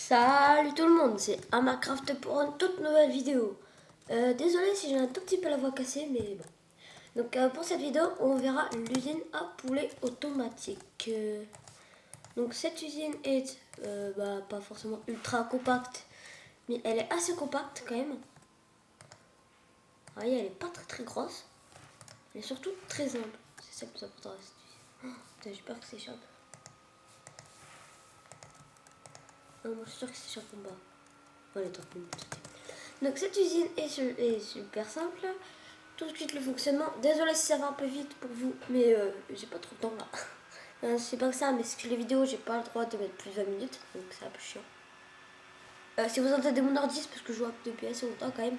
Salut tout le monde, c'est Minecraft pour une toute nouvelle vidéo. Désolé si j'ai un tout petit peu la voix cassée, mais bon. Donc pour cette vidéo, on verra l'usine à poulet automatique. Donc cette usine est pas forcément ultra compacte, mais elle est assez compacte quand même. Vous voyez, elle est pas très grosse, elle est surtout très humble. C'est ça le plus important à cette usine. Oh, j'ai peur que ça s'échappe. Non, moi je suis sûr que ça s'échappe en bas. Voilà, tant pis. Donc cette usine est super simple. Tout de suite le fonctionnement. Désolé si ça va un peu vite pour vous, mais j'ai pas trop de temps là. C'est pas que ça, mais c'est que les vidéos, j'ai pas le droit de mettre plus de 20 minutes, donc c'est un peu chiant. Si vous entendez mon ordi, c'est parce que je joue depuis assez longtemps quand même.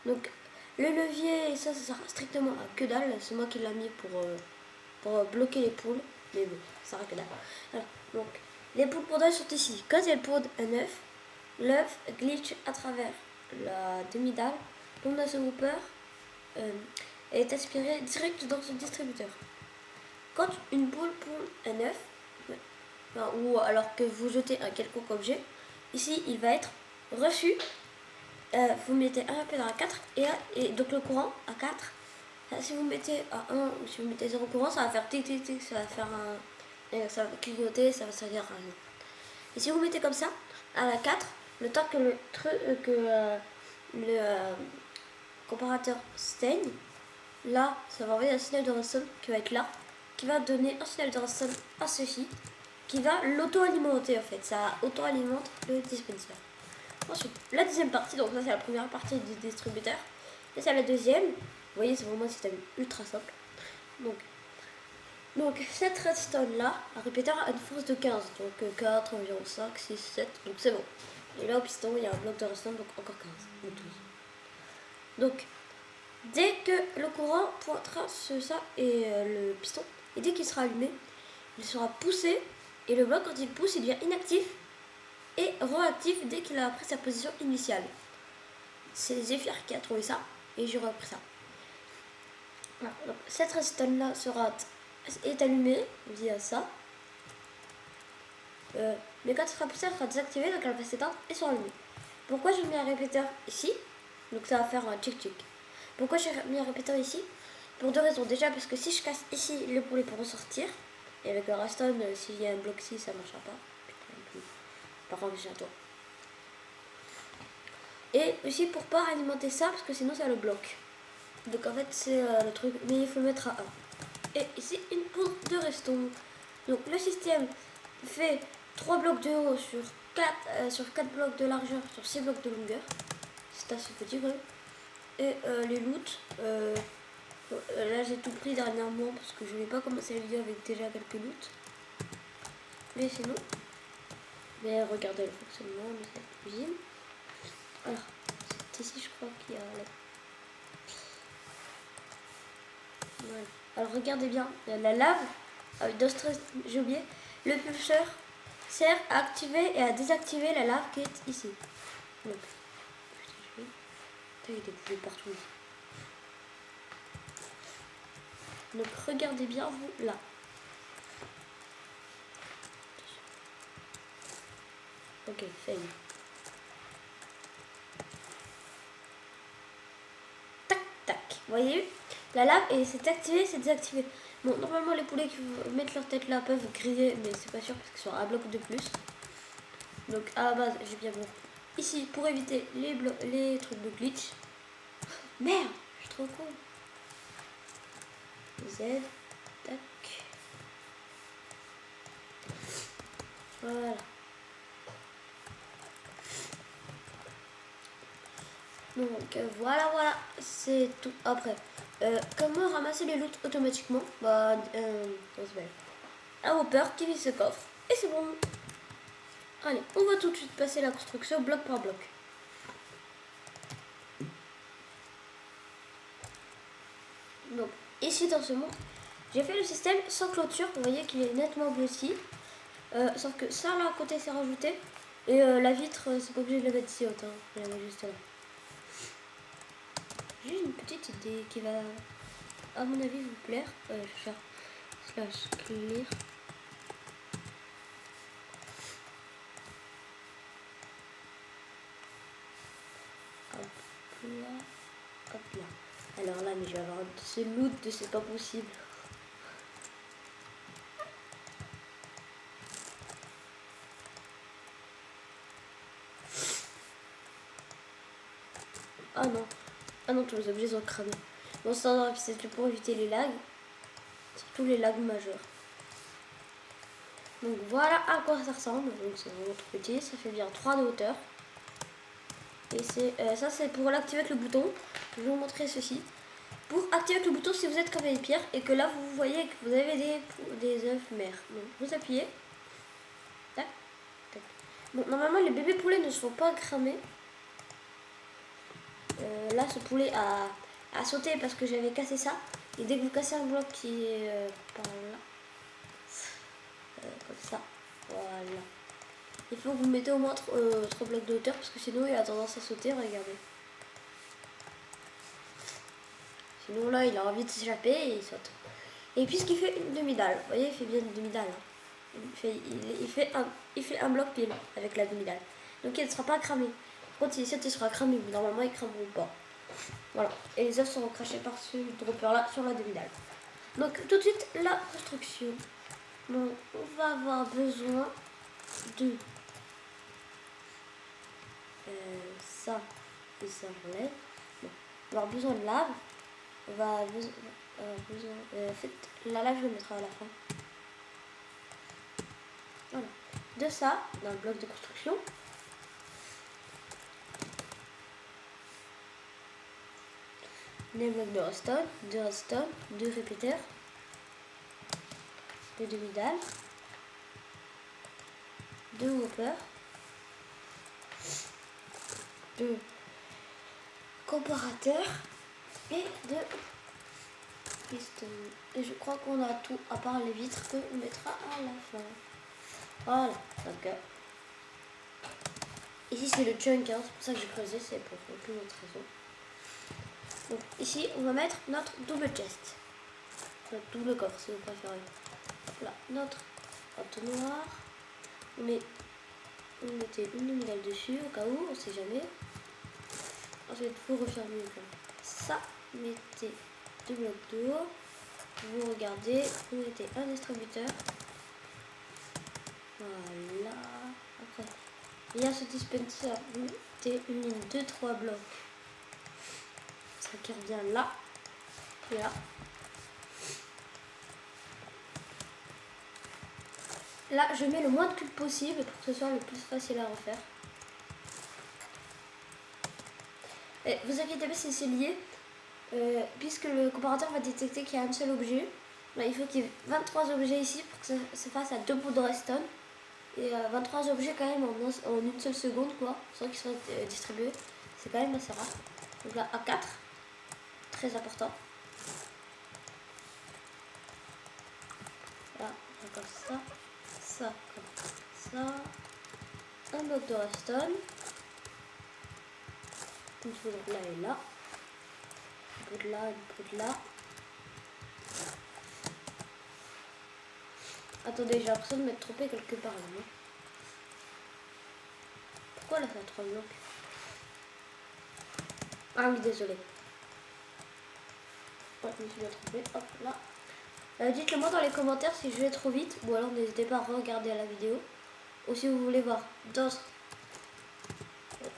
Donc le levier, ça sert strictement à que dalle. C'est moi qui l'ai mis pour bloquer les poules, mais bon, ça sert à que dalle. Voilà. Donc les poules pondeuses sont ici. Quand elles pondent un œuf, l'œuf glitch à travers la demi-dalle. L'onde de Hooper est aspirée direct dans ce distributeur. Quand une poule pond un œuf, ou alors que vous jetez un quelconque objet, ici il va être reçu. Vous mettez un appel à 4 et donc le courant à 4. Si vous mettez à 1 ou si vous mettez 0 courant, ça va faire tic tic tic, ça va faire un. Ça va clignoter, ça va servir à rien. Et si vous mettez comme ça, à la 4, le temps que le comparateur saigne, là, ça va envoyer un signal de redstone qui va être là, qui va donner un signal de redstone à ceci, qui va l'auto-alimenter en fait. Ça auto-alimente le dispenser. Ensuite, la deuxième partie, donc ça c'est la première partie du distributeur. Et c'est la deuxième. Vous voyez, c'est vraiment un système ultra simple. Donc cette redstone là, un répéteur a une force de 15, donc 4, environ 5, 6, 7, donc c'est bon. Et là au piston, il y a un bloc de redstone, donc encore 15, ou 12. Donc, dès que le courant pointera sur ça et le piston, et dès qu'il sera allumé, il sera poussé, et le bloc quand il pousse, il devient inactif et réactif dès qu'il a pris sa position initiale. C'est Zephyr qui a trouvé ça, et j'ai repris ça. Voilà, donc cette redstone là est allumée via ça. Mais quand elle sera poussée, elle sera désactivée, donc elle va s'éteindre et se rallumer. Pourquoi j'ai mis un répéteur ici? Donc ça va faire un tic tic. Pourquoi j'ai mis un répéteur ici? Pour deux raisons. Déjà parce que si je casse ici, les poulets pourront sortir. Et avec le redstone, s'il y a un bloc ici, ça ne marchera pas. Par contre, j'ai un toit. Et aussi pour pas alimenter ça, parce que sinon ça le bloque. Donc en fait c'est le truc, mais il faut le mettre à 1. Et ici une poudre de reston. Donc le système fait 3 blocs de haut sur 4 blocs de largeur, sur 6 blocs de longueur. C'est assez petit quand même. Et les loots, là j'ai tout pris dernièrement parce que je n'ai pas commencé la vidéo avec déjà quelques loots. Mais sinon, regardez le fonctionnement de cette usine. Alors, c'est ici je crois qu'il y a voilà. Alors regardez bien, il y a la lave, j'ai oublié, le pulseur sert à activer et à désactiver la lave qui est ici. Donc, il y a des poulets partout ici. Donc regardez bien vous là. Ok, fail. Tac, tac. Vous voyez, la lave et c'est activé, c'est désactivé. Bon, normalement les poulets qui mettent leur tête là peuvent griller, mais c'est pas sûr parce qu'ils sont à un bloc de plus. Donc à la base, j'ai bien compris. Ici, pour éviter les trucs de glitch. Merde, je suis trop con. Z, tac. Voilà. Donc voilà, c'est tout. Après, comment ramasser les loots automatiquement? Un hopper qui vide ce coffre. Et c'est bon. Allez, on va tout de suite passer la construction bloc par bloc. Donc, ici dans ce monde, j'ai fait le système sans clôture. Vous voyez qu'il est nettement blotti. Sauf que ça là à côté c'est rajouté. Et la vitre, c'est pas obligé de la mettre ici autant. Je la mets juste là. J'ai une petite idée qui va, à mon avis, vous plaire. Je vais faire /clear. là, hop là. Alors là, mais je vais avoir ce loot de c'est pas possible. Ah non. Ah non, tous les objets sont cramés. Bon, ça, c'est pour éviter les lags. Surtout les lags majeurs. Donc voilà à quoi ça ressemble. Donc c'est vraiment tout petit. Ça fait bien 3 de hauteur. Et c'est ça, c'est pour l'activer avec le bouton. Je vais vous montrer ceci. Pour activer avec le bouton, si vous êtes comme les pierres et que là vous voyez que vous avez des œufs mères. Donc vous appuyez. Tac, tac. Bon, normalement les bébés poulets ne se font pas cramer. Là ce poulet a sauté parce que j'avais cassé ça. Et dès que vous cassez un bloc qui est par là, comme ça, voilà. Il faut que vous mettez au moins 3 blocs de hauteur parce que sinon il a tendance à sauter, regardez. Sinon là il a envie de s'échapper et il saute. Et puisqu'il fait une demi-dalle, vous voyez il fait bien une demi-dalle. Hein. Il fait un bloc pile avec la demi-dalle. Donc il ne sera pas cramé. Par contre il saute il sera cramé, mais normalement il ne crameront pas. Voilà. Et les œufs seront crachés par ce dropper là sur la demi-dalle. Donc tout de suite la construction. Donc on va avoir besoin de ça et ça relève. Bon. On va avoir besoin de lave. On va avoir besoin. En fait, la lave, je le mettrai à la fin. Voilà. De ça, dans le bloc de construction. Des blocs de redstone, 2 répéteurs, 2 demi-dalles, 2 hoppers, 2 comparateurs et 2 pistons. Et je crois qu'on a tout à part les vitres que on mettra à la fin. Voilà, donc ici c'est le chunk, hein, c'est pour ça que j'ai creusé, c'est pour aucune autre raison. Donc ici on va mettre notre double chest, notre double coffre si vous préférez. Là, notre entonnoir, on mettez une demi-dalle dessus au cas où, on sait jamais. Ensuite vous refermez comme ça, mettez 2 blocs de haut, vous regardez, vous mettez un distributeur. Voilà. Après, il y a ce dispenser, vous mettez une ligne de 3 blocs. Ça qui revient là et là. Là, je mets le moins de cubes possible pour que ce soit le plus facile à refaire. Et vous inquiétez pas si c'est lié, puisque le comparateur va détecter qu'il y a un seul objet. Là, il faut qu'il y ait 23 objets ici pour que ça se fasse à 2 bouts de redstone. Et 23 objets quand même en une seule seconde, quoi, sans qu'ils soient distribués. C'est quand même assez rare. Donc là, à 4, très important. Là, comme ça, ça, comme ça. Un bloc de redstone. Une chose là et là. Un peu de là, un peu de là. Attendez, j'ai l'impression de m'être trompé quelque part là. Non, pourquoi là ça a 3 blocs? Ah oui, désolé. Ouais, je me suis bien trompé. Hop là. Dites-le moi dans les commentaires si je vais trop vite. Ou alors n'hésitez pas à regarder la vidéo. Ou si vous voulez voir d'autres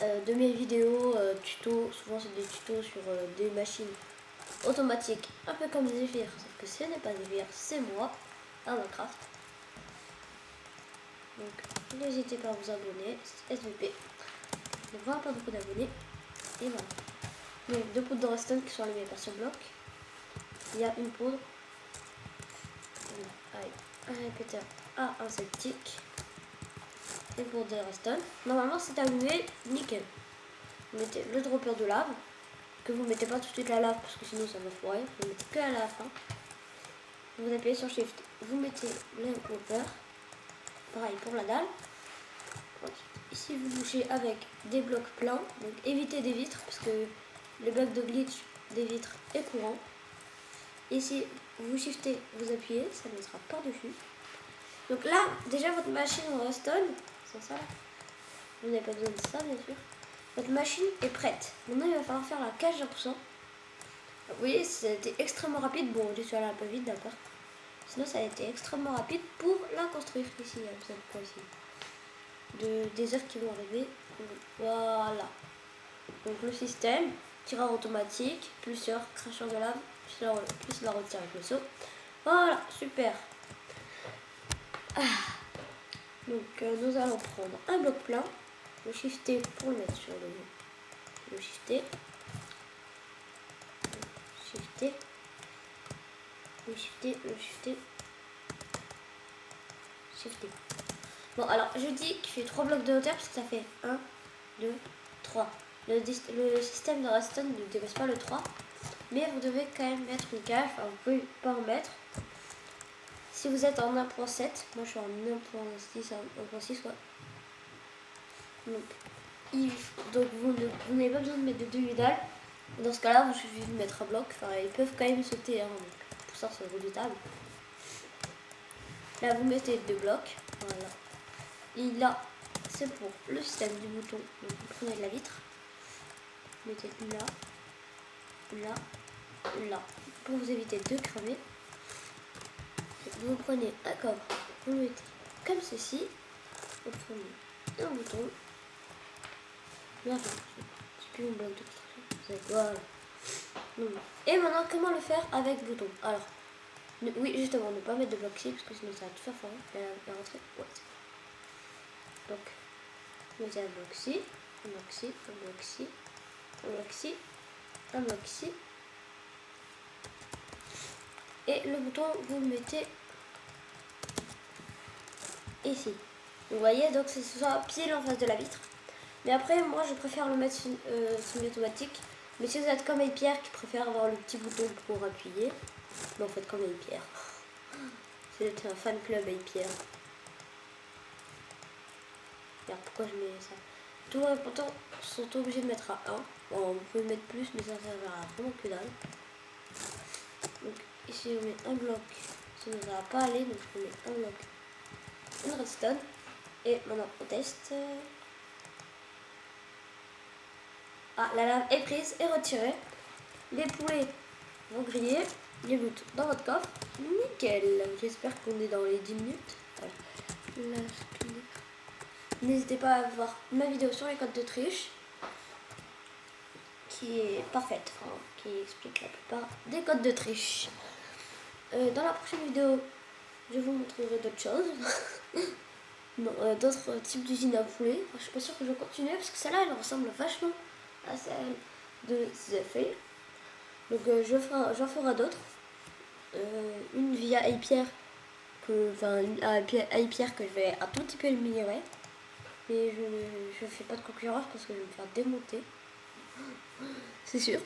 de mes vidéos tutos. Souvent c'est des tutos sur des machines automatiques. Un peu comme Zephyr. Sauf que ce n'est pas Zephyr, c'est moi. À Minecraft. Donc n'hésitez pas à vous abonner. SVP. Je ne vois pas beaucoup d'abonnés. Et voilà. Donc 2 poudres de redstone qui sont allumées par ce bloc. Il y a une poudre. Allez, un répéteur à un septique. Et pour de redstone. Normalement c'est allumé nickel. Vous mettez le dropper de lave. Que vous mettez pas tout de suite la lave parce que sinon ça va foirer. Vous mettez que à la fin. Vous appuyez sur Shift. Vous mettez le hopper. Pareil pour la dalle. Ensuite, ici vous bouchez avec des blocs pleins. Donc évitez des vitres parce que le bug de glitch des vitres est courant. Ici vous shiftez, vous appuyez, ça mettra par-dessus. Donc là, déjà votre machine en redstone, sans ça, vous n'avez pas besoin de ça bien sûr. Votre machine est prête. Maintenant, il va falloir faire la cage à poussins. Vous voyez, c'était extrêmement rapide. Bon, je suis allé un peu vite, d'accord. Sinon, ça a été extrêmement rapide pour la construire ici, cette fois-ci. Des œufs qui vont arriver. Voilà. Donc le système, tireur automatique, plusieurs cracheurs de lave, plus la retire avec le seau. Voilà, super. Donc nous allons prendre un bloc plein, le shifter pour le mettre sur le shifter, shifter, le shifter, le shifter, shifter. Bon, alors je dis qu'il fait 3 blocs de hauteur parce que ça fait 1, 2, 3. Le système de redstone ne dépasse pas le 3, mais vous devez quand même mettre une cage. Enfin, vous pouvez pas en mettre. Si vous êtes en 1.7, moi je suis en 1.6, 1.6 quoi. Donc vous n'avez pas besoin de mettre de demi-dalle. Dans ce cas-là, vous suffit de mettre un bloc. Enfin, ils peuvent quand même sauter, hein, donc pour ça c'est redoutable. Là, vous mettez 2 blocs. Voilà. Et là, c'est pour le système du bouton. Donc vous prenez de la vitre. Vous mettez là, là. Pour vous éviter de cramer. Vous prenez un coffre. Vous le mettez comme ceci. Vous prenez un bouton. Là, c'est plus un bloc de construction. Voilà. Et maintenant, comment le faire avec bouton? Alors, oui, justement, ne pas mettre de bloc ici parce que sinon ça va tout faire fort. La rentrée, ouais. Donc, mettez un bloc ici, un bloc ici, un bloc ici, un bloc ici, un bloc ici. Et le bouton, vous le mettez ici. Vous voyez, donc c'est soit pile en face de la vitre. Mais après, moi, je préfère le mettre semi-automatique. Mais si vous êtes comme Pierre qui préfère avoir le petit bouton pour appuyer, ben, en fait, comme Pierre. C'est un fan club Pierre. Regarde, pourquoi je mets ça? Tout le monde pourtant sont obligés de mettre à 1. Bon, vous pouvez mettre plus, mais ça servira vraiment que dalle. Donc ici, on met un bloc. Sinon, ça va pas aller. Donc je mets un bloc, une redstone. Et maintenant, on teste. Ah, la lave est prise et retirée. Les poulets vont griller. Les gouttes dans votre coffre. Nickel. J'espère qu'on est dans les 10 minutes. Voilà. N'hésitez pas à voir ma vidéo sur les codes de triche. Qui est parfaite. Enfin, qui explique la plupart des codes de triche. Dans la prochaine vidéo, je vous montrerai d'autres choses. D'autres types d'usines à poulet. Enfin, je suis pas sûre que je vais continuer parce que celle-là, elle ressemble vachement à celle de Zephyr. Donc j'en ferai d'autres. Une via Pierre Pierre que je vais un tout petit peu améliorer. Mais je fais pas de concurrence parce que je vais me faire démonter. C'est sûr.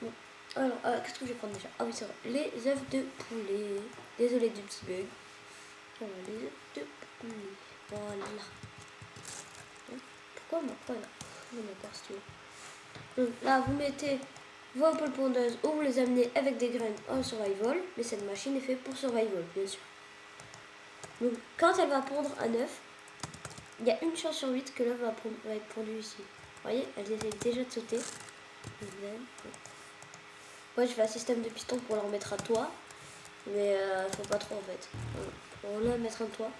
Bon. Alors, qu'est-ce que je vais prendre déjà? Ah oui, c'est vrai. Les œufs de poulet. Désolé du petit bug. Voilà, les œufs de poulet. Voilà. Pourquoi on n'a pas là? D'accord, si tu veux. Donc là, vous mettez vos poules pondeuses ou vous les amenez avec des graines en survival. Mais cette machine est faite pour survival, bien sûr. Donc, quand elle va pondre un œuf, il y a une chance sur 8 que l'œuf va être pondu ici. Vous voyez, elle essaie déjà de sauter. Ouais, je fais un système de piston pour la remettre à toit. Mais faut pas trop en fait. On va mettre un toit.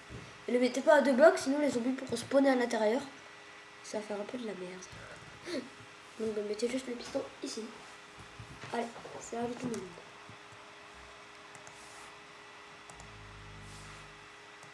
Et ne mettez pas à 2 blocs, sinon les zombies pourront spawner à l'intérieur. Ça va faire un peu de la merde. Donc mettez juste le piston ici. Allez, c'est à tout le monde.